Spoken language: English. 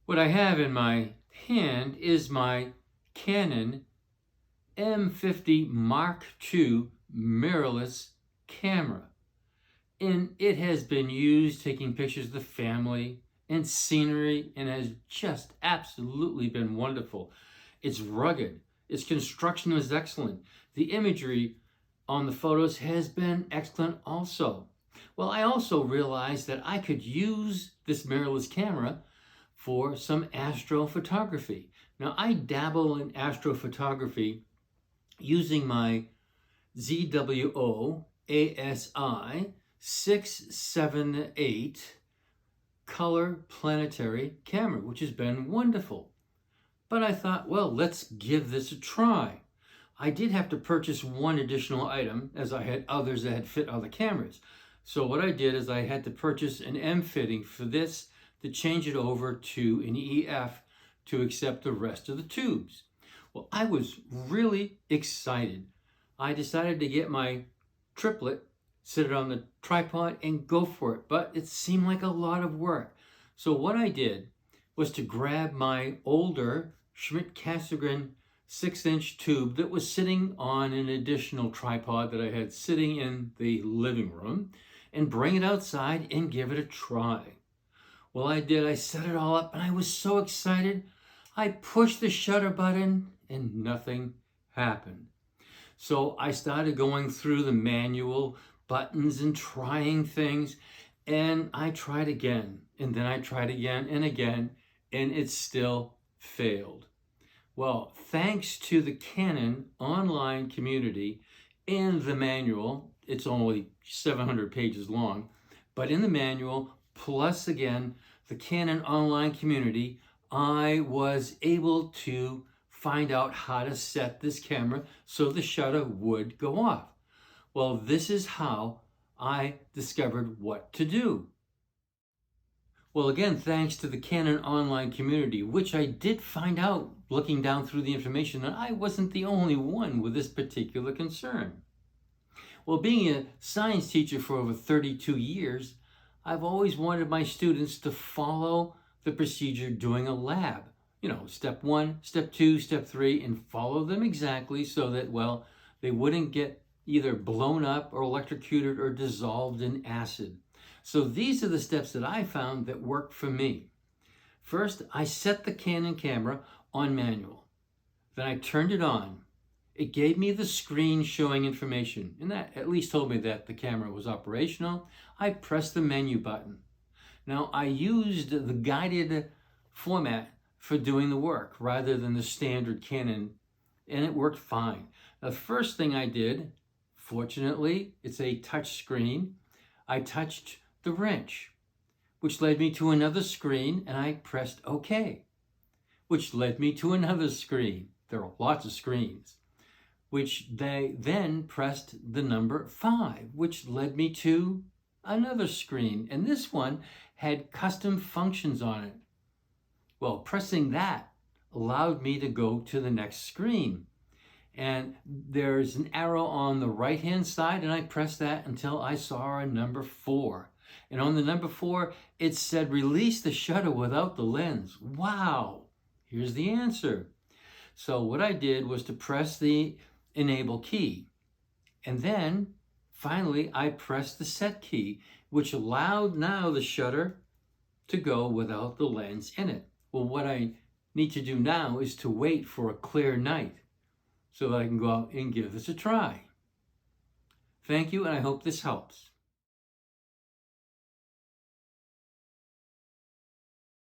What I have in my hand is my Canon M50 Mark II mirrorless camera. And it has been used taking pictures of the family and scenery and has just absolutely been wonderful. It's rugged. Its construction is excellent. The imagery on the photos has been excellent also. Well, I also realized that I could use this mirrorless camera for some astrophotography. Now, I dabble in astrophotography using my ZWO ASI 678 color planetary camera, which has been wonderful. But I thought, well, let's give this a try. I did have to purchase one additional item, as I had others that had fit other cameras. So what I did is I had to purchase an M fitting for this to change it over to an EF to accept the rest of the tubes. Well, I was really excited. I decided to get my triplet, sit it on the tripod, and go for it. But it seemed like a lot of work. So what I did was to grab my older Schmidt-Cassegrain 6-inch tube that was sitting on an additional tripod that I had sitting in the living room and bring it outside and give it a try. Well, I did. I set it all up and I was so excited. I pushed the shutter button and nothing happened. So I started going through the manual buttons and trying things, and I tried again, and then I tried again and again, and it still failed. Well, thanks to the Canon online community and the manual, it's only 700 pages long, but in the manual, plus again, the Canon online community, I was able to find out how to set this camera so the shutter would go off. Well, this is how I discovered what to do. Well, again, thanks to the Canon online community, which I did find out looking down through the information that I wasn't the only one with this particular concern. Well, being a science teacher for over 32 years, I've always wanted my students to follow the procedure doing a lab. You know, step 1, step 2, step 3, and follow them exactly so that, well, they wouldn't get either blown up or electrocuted or dissolved in acid. So these are the steps that I found that worked for me. First, I set the Canon camera on manual. Then I turned it on. It gave me the screen showing information, and that at least told me that the camera was operational. I pressed the menu button. Now, I used the guided format for doing the work rather than the standard Canon, and it worked fine. The first thing I did, fortunately, it's a touch screen. I touched the wrench, which led me to another screen, and I pressed OK, which led me to another screen. There are lots of screens, which they then pressed the number 5, which led me to another screen. And this one had custom functions on it. Well, pressing that allowed me to go to the next screen. And there's an arrow on the right-hand side, and I pressed that until I saw a number 4. And on the number 4, it said, release the shutter without the lens. Wow, here's the answer. So what I did was to press the enable key. And then finally, I pressed the set key, which allowed now the shutter to go without the lens in it. Well, what I need to do now is to wait for a clear night so that I can go out and give this a try. Thank you, and I hope this helps.